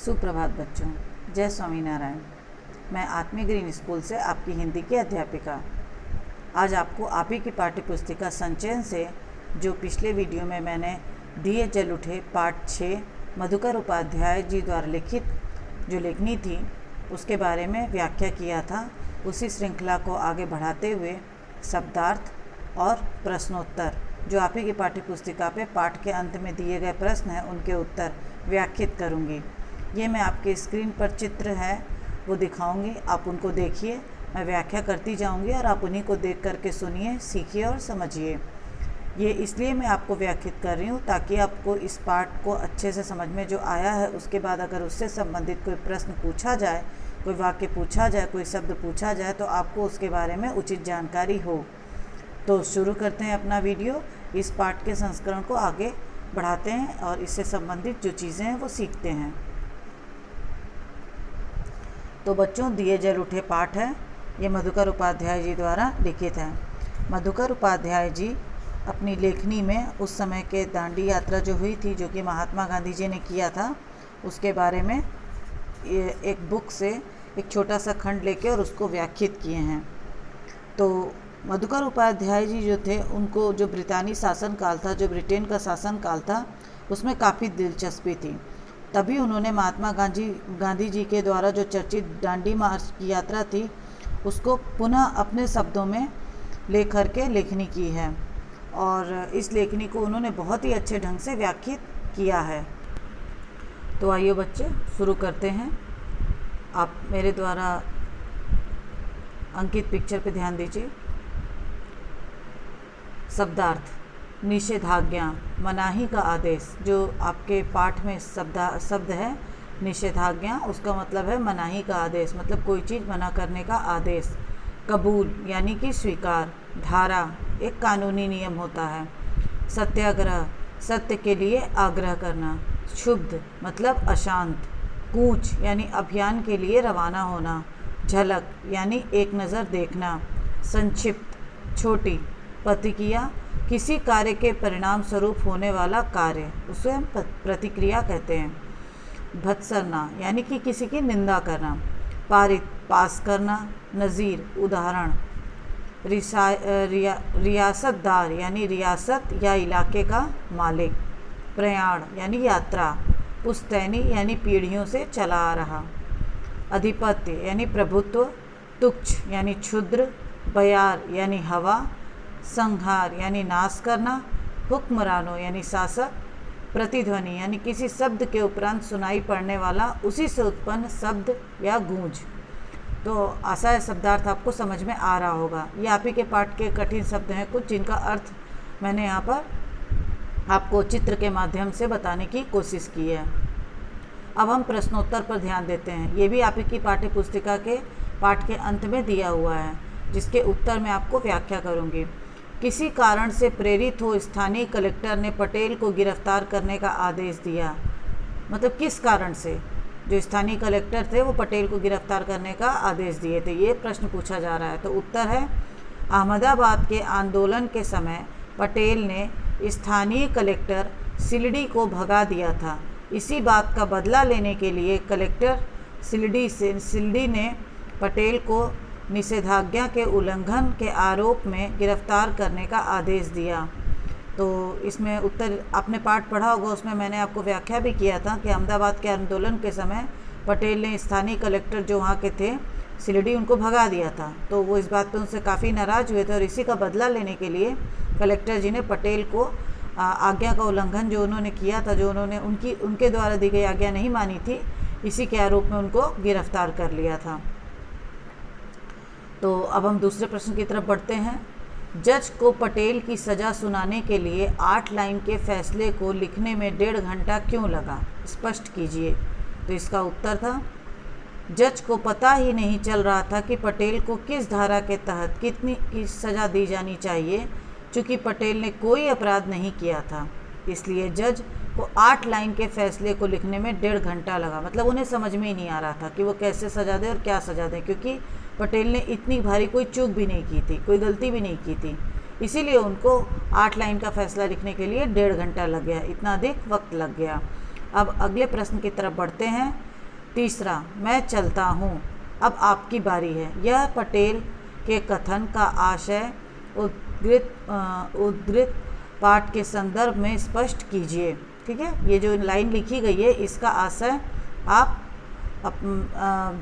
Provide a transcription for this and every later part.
सुप्रभात बच्चों, जय स्वामीनारायण। मैं आत्मी ग्रीन स्कूल से आपकी हिंदी की अध्यापिका आज आपको आप ही की पाठ्य पुस्तिका संचयन से जो पिछले वीडियो में मैंने दिए जल उठे पाठ 6 मधुकर उपाध्याय जी द्वारा लिखित जो लेखनी थी उसके बारे में व्याख्या किया था, उसी श्रृंखला को आगे बढ़ाते हुए शब्दार्थ और प्रश्नोत्तर जो आप ही की पाठ्य पुस्तिका पे पाठ के अंत में दिए गए प्रश्न हैं उनके उत्तर व्याख्यात करूँगी। ये मैं आपके स्क्रीन पर चित्र है वो दिखाऊंगी, आप उनको देखिए, मैं व्याख्या करती जाऊंगी और आप उन्हीं को देख करके सुनिए, सीखिए और समझिए। ये इसलिए मैं आपको व्याख्यात कर रही हूँ ताकि आपको इस पाठ को अच्छे से समझ में जो आया है उसके बाद अगर उससे संबंधित कोई प्रश्न पूछा जाए, कोई वाक्य पूछा जाए, कोई शब्द पूछा जाए तो आपको उसके बारे में उचित जानकारी हो। तो शुरू करते हैं अपना वीडियो, इस पाठ के संस्करण को आगे बढ़ाते हैं और इससे संबंधित जो चीज़ें हैं वो सीखते हैं। तो बच्चों, दिए जल उठे पाठ है, ये मधुकर उपाध्याय जी द्वारा लिखित है। मधुकर उपाध्याय जी अपनी लेखनी में उस समय के दांडी यात्रा जो हुई थी, जो कि महात्मा गांधी जी ने किया था, उसके बारे में एक बुक से एक छोटा सा खंड लेके और उसको व्याख्यात किए हैं। तो मधुकर उपाध्याय जी जो थे उनको जो ब्रितानी शासन काल था, जो ब्रिटेन का शासन काल था, उसमें काफ़ी दिलचस्पी थी। तभी उन्होंने महात्मा गांधी जी के द्वारा जो चर्चित दांडी मार्च की यात्रा थी उसको पुनः अपने शब्दों में ले करके लेखनी की है और इस लेखनी को उन्होंने बहुत ही अच्छे ढंग से व्याख्यात किया है। तो आइए बच्चे शुरू करते हैं। आप मेरे द्वारा अंकित पिक्चर पे ध्यान दीजिए। शब्दार्थ, निषेधाज्ञा, मनाही का आदेश। जो आपके पाठ में शब्द है निषेधाज्ञा, उसका मतलब है मनाही का आदेश, मतलब कोई चीज़ मना करने का आदेश। कबूल यानी कि स्वीकार। धारा एक कानूनी नियम होता है। सत्याग्रह सत्य के लिए आग्रह करना। क्षुब्ध मतलब अशांत। कूच यानी अभियान के लिए रवाना होना। झलक यानी एक नज़र देखना। संक्षिप्त छोटी। प्रतिक्रिया किसी कार्य के परिणाम स्वरूप होने वाला कार्य, उसे हम प्रतिक्रिया कहते हैं। भत्सरना यानी कि किसी की निंदा करना। पारित पास करना। नज़ीर उदाहरण। रियासतदार यानी रियासत या इलाके का मालिक। प्रयाण यानी यात्रा। पुस्तैनी यानी पीढ़ियों से चला आ रहा। अधिपत्य यानी प्रभुत्व। तुच्छ यानी क्षुद्र। बयार यानी हवा। संहार यानी नाश करना। हुक्मरानो यानी शासक। प्रतिध्वनि यानी किसी शब्द के उपरांत सुनाई पड़ने वाला उसी से उत्पन्न शब्द या गूंज। तो आशा है शब्दार्थ आपको समझ में आ रहा होगा। ये आप ही के पाठ के कठिन शब्द हैं कुछ, जिनका अर्थ मैंने यहाँ पर आपको चित्र के माध्यम से बताने की कोशिश की है। अब हम प्रश्नोत्तर पर ध्यान देते हैं। ये भी आप ही की पाठ्य पुस्तिका के पाठ के अंत में दिया हुआ है, जिसके उत्तर मैं आपको व्याख्या करूँगी। किसी कारण से प्रेरित हो स्थानीय कलेक्टर ने पटेल को गिरफ्तार करने का आदेश दिया। मतलब किस कारण से जो स्थानीय कलेक्टर थे वो पटेल को गिरफ्तार करने का आदेश दिए थे, ये प्रश्न पूछा जा रहा है। तो उत्तर है अहमदाबाद के आंदोलन के समय पटेल ने स्थानीय कलेक्टर सिलडी को भगा दिया था। इसी बात का बदला लेने के लिए कलेक्टर सिलडी ने पटेल को निषेधाज्ञा के उल्लंघन के आरोप में गिरफ्तार करने का आदेश दिया। तो इसमें उत्तर आपने पाठ पढ़ा होगा, उसमें मैंने आपको व्याख्या भी किया था कि अहमदाबाद के आंदोलन के समय पटेल ने स्थानीय कलेक्टर जो वहाँ के थे सिलडी, उनको भगा दिया था। तो वो इस बात पर उनसे काफ़ी नाराज़ हुए थे और इसी का बदला लेने के लिए कलेक्टर जी ने पटेल को आज्ञा का उल्लंघन जो उन्होंने किया था, जो उन्होंने उनके द्वारा दी गई आज्ञा नहीं मानी थी, इसी के आरोप में उनको गिरफ्तार कर लिया था। तो अब हम दूसरे प्रश्न की तरफ बढ़ते हैं। जज को पटेल की सज़ा सुनाने के लिए 8 लाइन के फैसले को लिखने में 1.5 घंटा क्यों लगा, स्पष्ट कीजिए। तो इसका उत्तर था जज को पता ही नहीं चल रहा था कि पटेल को किस धारा के तहत कितनी की सज़ा दी जानी चाहिए, चूँकि पटेल ने कोई अपराध नहीं किया था। इसलिए जज को 8 लाइन के फैसले को लिखने में 1.5 घंटा लगा। मतलब उन्हें समझ में ही नहीं आ रहा था कि वो कैसे सज़ा दें और क्या सज़ा दें, क्योंकि पटेल ने इतनी भारी कोई चूक भी नहीं की थी, कोई गलती भी नहीं की थी। इसीलिए उनको 8 लाइन का फैसला लिखने के लिए 1.5 घंटा लग गया, इतना अधिक वक्त लग गया। अब अगले प्रश्न की तरफ बढ़ते हैं। तीसरा, मैं चलता हूँ, अब आपकी बारी है। यह पटेल के कथन का आशय उद्धृत पाठ के संदर्भ में स्पष्ट कीजिए। ठीक है, ये जो लाइन लिखी गई है इसका आशय आप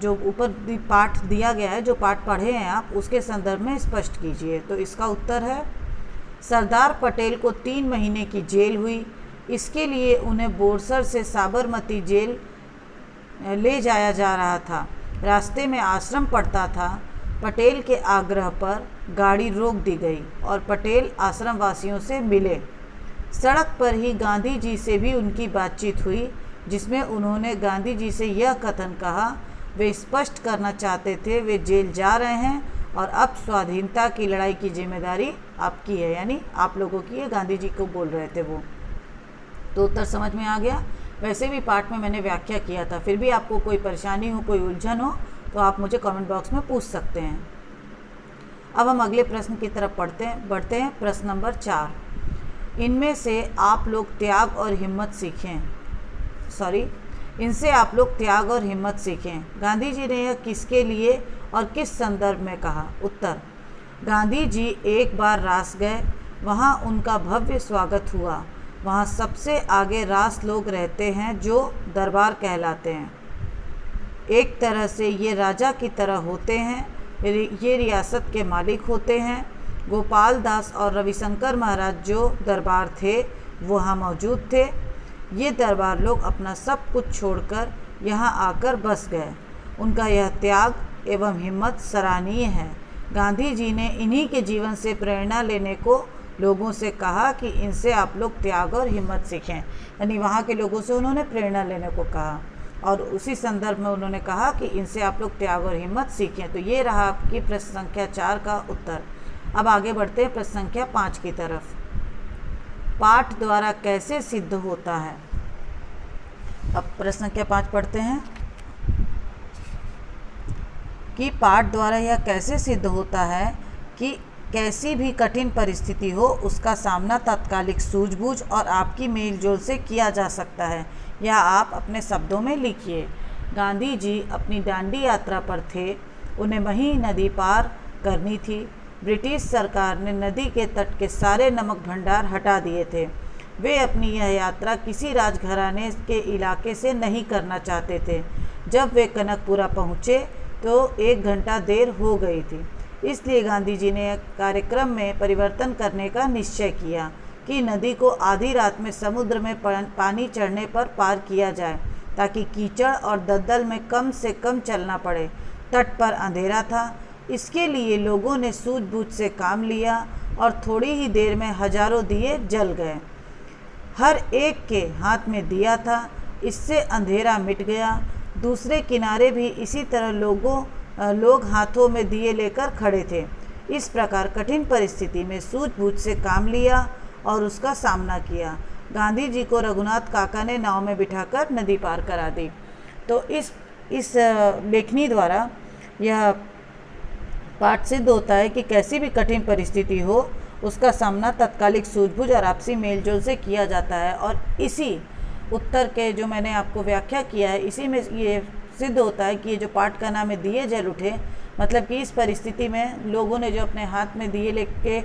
जो ऊपर पाठ दिया गया है, जो पाठ पढ़े हैं आप, उसके संदर्भ में स्पष्ट कीजिए। तो इसका उत्तर है, सरदार पटेल को 3 महीने की जेल हुई। इसके लिए उन्हें बोरसर से साबरमती जेल ले जाया जा रहा था। रास्ते में आश्रम पड़ता था। पटेल के आग्रह पर गाड़ी रोक दी गई और पटेल आश्रम वासियों से मिले। सड़क पर ही गांधी जी से भी उनकी बातचीत हुई, जिसमें उन्होंने गांधी जी से यह कथन कहा, वे स्पष्ट करना चाहते थे वे जेल जा रहे हैं और अब स्वाधीनता की लड़ाई की जिम्मेदारी आपकी है, यानी आप लोगों की है, गांधी जी को बोल रहे थे वो। तो उत्तर समझ में आ गया। वैसे भी पाठ में मैंने व्याख्या किया था, फिर भी आपको कोई परेशानी हो, कोई उलझन हो तो आप मुझे कमेंट बॉक्स में पूछ सकते हैं। अब हम अगले प्रश्न की तरफ बढ़ते हैं। प्रश्न नंबर 4, इनमें से आप लोग त्याग और हिम्मत सीखें। इनसे आप लोग त्याग और हिम्मत सीखें। गांधी जी ने यह किसके लिए और किस संदर्भ में कहा? उत्तर, गांधी जी एक बार रास गए, वहाँ उनका भव्य स्वागत हुआ। वहाँ सबसे आगे रास लोग रहते हैं जो दरबार कहलाते हैं। एक तरह से ये राजा की तरह होते हैं, ये रियासत के मालिक होते हैं। गोपाल दास और रविशंकर महाराज जो दरबार थे वहाँ मौजूद थे। ये दरबार लोग अपना सब कुछ छोड़कर यहाँ आकर बस गए। उनका यह त्याग एवं हिम्मत सराहनीय है। गांधी जी ने इन्हीं के जीवन से प्रेरणा लेने को लोगों से कहा कि इनसे आप लोग त्याग और हिम्मत सीखें, यानी वहाँ के लोगों से उन्होंने प्रेरणा लेने को कहा और उसी संदर्भ में उन्होंने कहा कि इनसे आप लोग त्याग और हिम्मत सीखें। तो ये रहा आपकी प्रश्न संख्या 4 का उत्तर। अब आगे बढ़ते हैं प्रश्न संख्या 5 की तरफ। पाठ द्वारा कैसे सिद्ध होता है? अब प्रश्न संख्या 5 पढ़ते हैं कि पाठ द्वारा यह कैसे सिद्ध होता है कि कैसी भी कठिन परिस्थिति हो उसका सामना तात्कालिक सूझबूझ और आपकी मेलजोल से किया जा सकता है। यह आप अपने शब्दों में लिखिए। गांधी जी अपनी दांडी यात्रा पर थे। उन्हें वहीं नदी पार करनी थी। ब्रिटिश सरकार ने नदी के तट के सारे नमक भंडार हटा दिए थे। वे अपनी यह यात्रा किसी राजघराने के इलाके से नहीं करना चाहते थे। जब वे कनकपुरा पहुँचे तो 1 घंटा देर हो गई थी। इसलिए गांधी जी ने कार्यक्रम में परिवर्तन करने का निश्चय किया कि नदी को आधी रात में समुद्र में पानी चढ़ने पर पार किया जाए, ताकि कीचड़ और दलदल में कम से कम चलना पड़े। तट पर अंधेरा था, इसके लिए लोगों ने सूझबूझ से काम लिया और थोड़ी ही देर में हजारों दिए जल गए। हर एक के हाथ में दिया था, इससे अंधेरा मिट गया। दूसरे किनारे भी इसी तरह लोग हाथों में दिए लेकर खड़े थे। इस प्रकार कठिन परिस्थिति में सूझबूझ से काम लिया और उसका सामना किया। गांधी जी को रघुनाथ काका ने नाव में बिठाकर नदी पार करा दी। तो इस लेखनी द्वारा यह पाठ सिद्ध होता है कि कैसी भी कठिन परिस्थिति हो उसका सामना तात्कालिक सूझबूझ और आपसी मेलजोल से किया जाता है। और इसी उत्तर के जो मैंने आपको व्याख्या किया है, इसी में ये सिद्ध होता है कि ये जो पाठ का नाम है दिए जल उठे, मतलब कि इस परिस्थिति में लोगों ने जो अपने हाथ में दिए लेके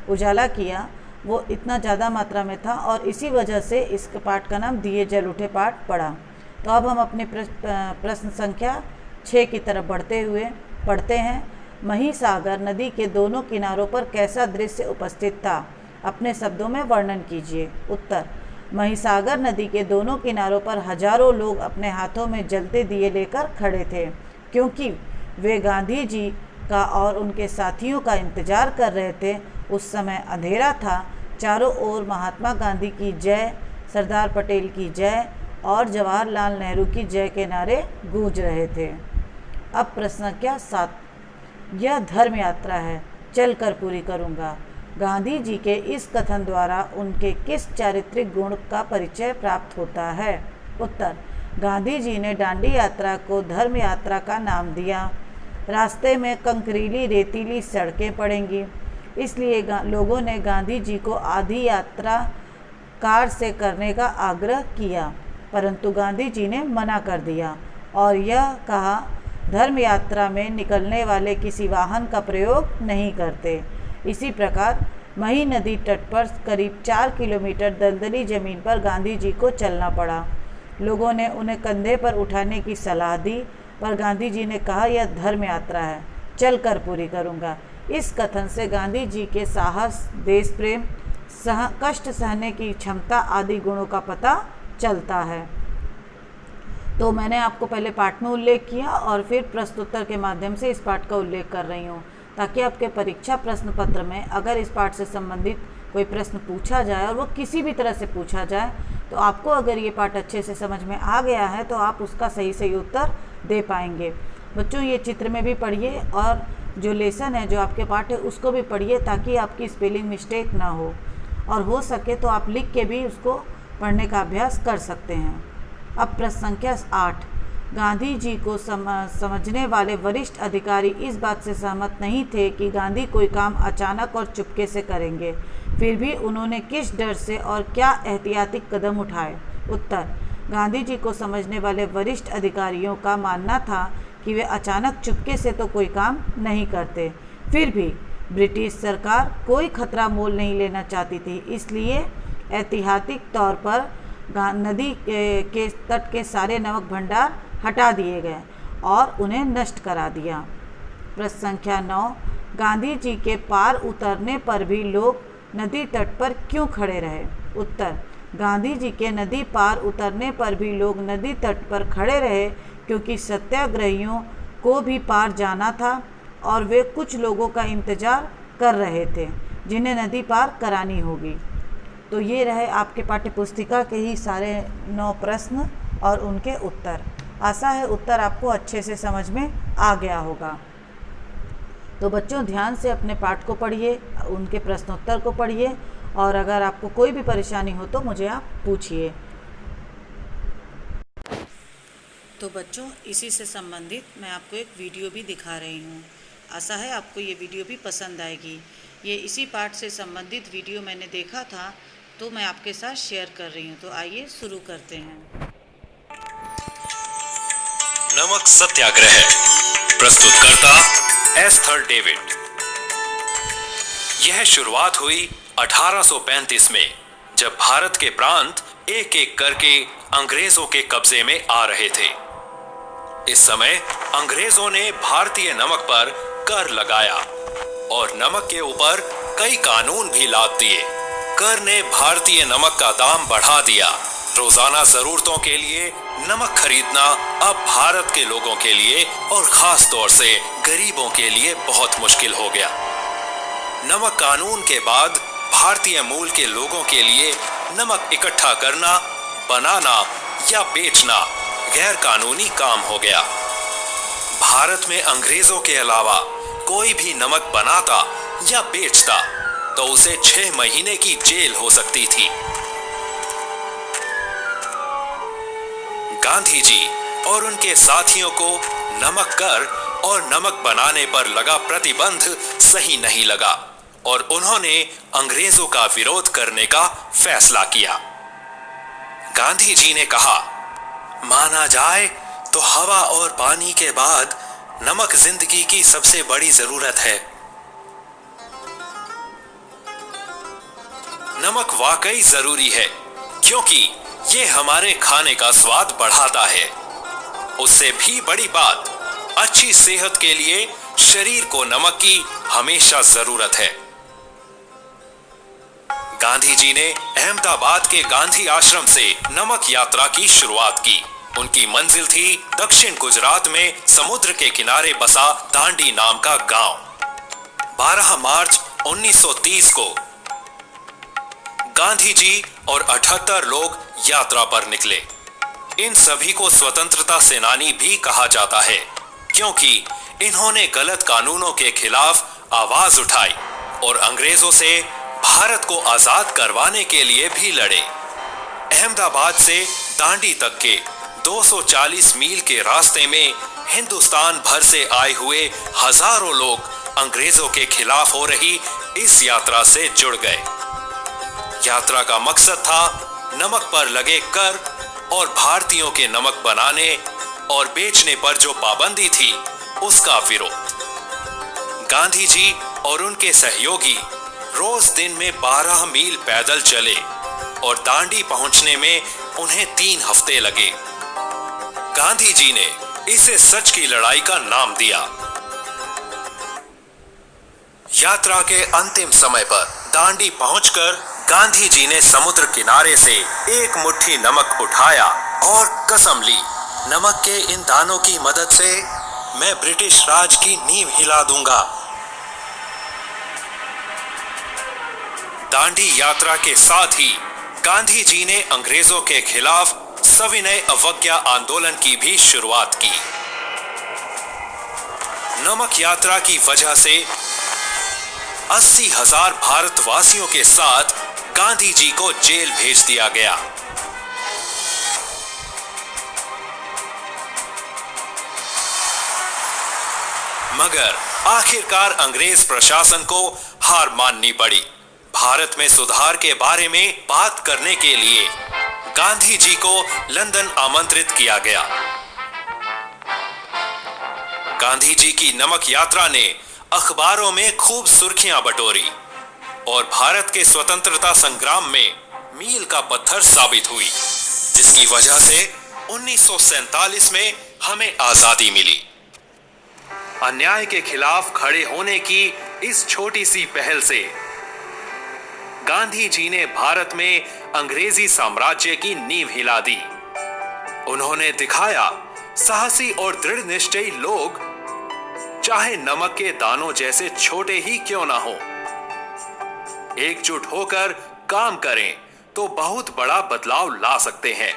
उजाला किया वो इतना ज़्यादा मात्रा में था और इसी वजह से इस पाठ का नाम दिए जल उठे पाठ पड़ा। तो अब हम अपने प्रश्न संख्या 6 की तरफ बढ़ते हुए पढ़ते हैं। महिसागर नदी के दोनों किनारों पर कैसा दृश्य उपस्थित था? अपने शब्दों में वर्णन कीजिए। उत्तर, महिसागर नदी के दोनों किनारों पर हजारों लोग अपने हाथों में जलते दिए लेकर खड़े थे, क्योंकि वे गांधी जी का और उनके साथियों का इंतजार कर रहे थे। उस समय अंधेरा था। चारों ओर महात्मा गांधी की जय, सरदार पटेल की जय और जवाहरलाल नेहरू की जय के नारे गूंज रहे थे। अब प्रश्न संख्या 7, यह धर्म यात्रा है, चलकर पूरी करूँगा। गांधी जी के इस कथन द्वारा उनके किस चारित्रिक गुण का परिचय प्राप्त होता है? उत्तर, गांधी जी ने दांडी यात्रा को धर्म यात्रा का नाम दिया। रास्ते में कंकरीली रेतीली सड़कें पड़ेंगी, इसलिए लोगों ने गांधी जी को आधी यात्रा कार से करने का आग्रह किया, परंतु गांधी जी ने मना कर दिया और यह कहा, धर्म यात्रा में निकलने वाले किसी वाहन का प्रयोग नहीं करते। इसी प्रकार मही नदी तट पर करीब 4 किलोमीटर दलदली जमीन पर गांधी जी को चलना पड़ा। लोगों ने उन्हें कंधे पर उठाने की सलाह दी, पर गांधी जी ने कहा, यह धर्म यात्रा है, चल कर पूरी करूँगा। इस कथन से गांधी जी के साहस, देश प्रेम, कष्ट सहने की क्षमता आदि गुणों का पता चलता है। तो मैंने आपको पहले पाठ में उल्लेख किया और फिर प्रश्नोत्तर के माध्यम से इस पाठ का उल्लेख कर रही हूँ, ताकि आपके परीक्षा प्रश्न पत्र में अगर इस पाठ से संबंधित कोई प्रश्न पूछा जाए और वो किसी भी तरह से पूछा जाए, तो आपको अगर ये पाठ अच्छे से समझ में आ गया है तो आप उसका सही सही उत्तर दे पाएंगे। बच्चों, ये चित्र में भी पढ़िए और जो लेसन है, जो आपके पाठ है, उसको भी पढ़िए, ताकि आपकी स्पेलिंग मिस्टेक ना हो और सके तो आप लिख के भी उसको पढ़ने का अभ्यास कर सकते हैं। अब प्रश्न संख्या 8, गांधी जी को समझने वाले वरिष्ठ अधिकारी इस बात से सहमत नहीं थे कि गांधी कोई काम अचानक और चुपके से करेंगे, फिर भी उन्होंने किस डर से और क्या एहतियाती कदम उठाए? उत्तर, गांधी जी को समझने वाले वरिष्ठ अधिकारियों का मानना था कि वे अचानक चुपके से तो कोई काम नहीं करते, फिर भी ब्रिटिश सरकार कोई खतरा मोल नहीं लेना चाहती थी, इसलिए ऐतिहासिक तौर पर नदी के तट के सारे नमक भंडार हटा दिए गए और उन्हें नष्ट करा दिया। प्रश्न संख्या 9, गांधी जी के पार उतरने पर भी लोग नदी तट पर क्यों खड़े रहे? उत्तर, गांधी जी के नदी पार उतरने पर भी लोग नदी तट पर खड़े रहे क्योंकि सत्याग्रहियों को भी पार जाना था और वे कुछ लोगों का इंतजार कर रहे थे जिन्हें नदी पार करानी होगी। तो ये रहे आपके पाठ्यपुस्तिका के ही सारे 9 प्रश्न और उनके उत्तर। आशा है उत्तर आपको अच्छे से समझ में आ गया होगा। तो बच्चों, ध्यान से अपने पाठ को पढ़िए, उनके प्रश्नोत्तर को पढ़िए और अगर आपको कोई भी परेशानी हो तो मुझे आप पूछिए। तो बच्चों, इसी से संबंधित मैं आपको एक वीडियो भी दिखा रही हूँ। आशा है आपको ये वीडियो भी पसंद आएगी। ये इसी पाठ से संबंधित वीडियो मैंने देखा था तो मैं आपके साथ शेयर कर रही हूँ। तो आइए शुरू करते हैं। नमक सत्याग्रह, प्रस्तुतकर्ता एस्थर डेविड। यह शुरुआत हुई 1835 में, जब भारत के प्रांत एक एक करके अंग्रेजों के कब्जे में आ रहे थे। इस समय अंग्रेजों ने भारतीय नमक पर कर लगाया और नमक के ऊपर कई कानून भी लाद दिए। कर ने भारतीय नमक का दाम बढ़ा दिया। रोजाना जरूरतों के लिए नमक खरीदना अब भारत के लोगों के लिए और खास तौर से गरीबों के लिए बहुत मुश्किल हो गया। नमक कानून के बाद भारतीय मूल के लोगों के लिए नमक इकट्ठा करना, बनाना या बेचना गैर कानूनी काम हो गया। भारत में अंग्रेजों के अलावा कोई भी नमक बनाता या बेचता तो उसे 6 महीने की जेल हो सकती थी। गांधी जी और उनके साथियों को नमक कर और नमक बनाने पर लगा प्रतिबंध सही नहीं लगा और उन्होंने अंग्रेजों का विरोध करने का फैसला किया। गांधी जी ने कहा, माना जाए तो हवा और पानी के बाद नमक जिंदगी की सबसे बड़ी जरूरत है। नमक वाकई जरूरी है क्योंकि ये हमारे खाने का स्वाद बढ़ाता है। उससे भी बड़ी बात, अच्छी सेहत के लिए शरीर को नमक की हमेशा जरूरत है। गांधी जी ने अहमदाबाद के गांधी आश्रम से नमक यात्रा की शुरुआत की। उनकी मंजिल थी दक्षिण गुजरात में समुद्र के किनारे बसा दांडी नाम का गांव। 12 मार्च 1930 को गांधी जी और 78 लोग यात्रा पर निकले। इन सभी को स्वतंत्रता सेनानी भी कहा जाता है क्योंकि इन्होंने गलत कानूनों के खिलाफ आवाज उठाई और अंग्रेजों से भारत को आजाद करवाने के लिए भी लड़े। अहमदाबाद से दांडी तक के 240 मील के रास्ते में हिंदुस्तान भर से आए हुए हजारों लोग अंग्रेजों के खिलाफ हो रही इस यात्रा से जुड़ गए। यात्रा का मकसद था नमक पर लगे कर और भारतीयों के नमक बनाने, और बेचने पर जो पाबंदी थी उसका विरोध। गांधी जी और उनके सहयोगी रोज दिन में 12 मील पैदल चले और दांडी पहुंचने में उन्हें 3 हफ्ते लगे। गांधी जी ने इसे सच की लड़ाई का नाम दिया। यात्रा के अंतिम समय पर दांडी पहुंचकर गांधी जी ने समुद्र किनारे से एक मुट्ठी नमक उठाया और कसम ली, नमक के इन दानों की मदद से मैं ब्रिटिश राज की नींव हिला दूंगा। दांडी यात्रा के साथ ही गांधी जी ने अंग्रेजों के खिलाफ सविनय अवज्ञा आंदोलन की भी शुरुआत की। नमक यात्रा की वजह से 80,000 भारतवासियों के साथ गांधी जी को जेल भेज दिया गया। मगर आखिरकार अंग्रेज प्रशासन को हार माननी पड़ी। भारत में सुधार के बारे में बात करने के लिए गांधी जी को लंदन आमंत्रित किया गया। गांधी जी की नमक यात्रा ने अखबारों में खूब सुर्खियां बटोरी और भारत के स्वतंत्रता संग्राम में मील का पत्थर साबित हुई, जिसकी वजह से 1947 में हमें आजादी मिली। अन्याय के खिलाफ खड़े होने की इस छोटी सी पहल से गांधी जी ने भारत में अंग्रेजी साम्राज्य की नींव हिला दी। उन्होंने दिखाया, साहसी और दृढ़ निश्चयी लोग चाहे नमक के दानों जैसे छोटे ही क्यों ना हो, एकजुट होकर काम करें तो बहुत बड़ा बदलाव ला सकते हैं।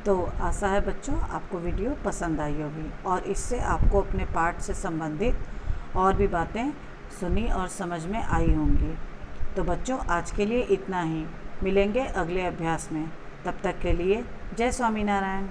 तो आशा है बच्चों आपको वीडियो पसंद आई होगी और इससे आपको अपने पाठ से संबंधित और भी बातें सुनी और समझ में आई होंगी। तो बच्चों आज के लिए इतना ही, मिलेंगे अगले अभ्यास में। तब तक के लिए जय स्वामीनारायण।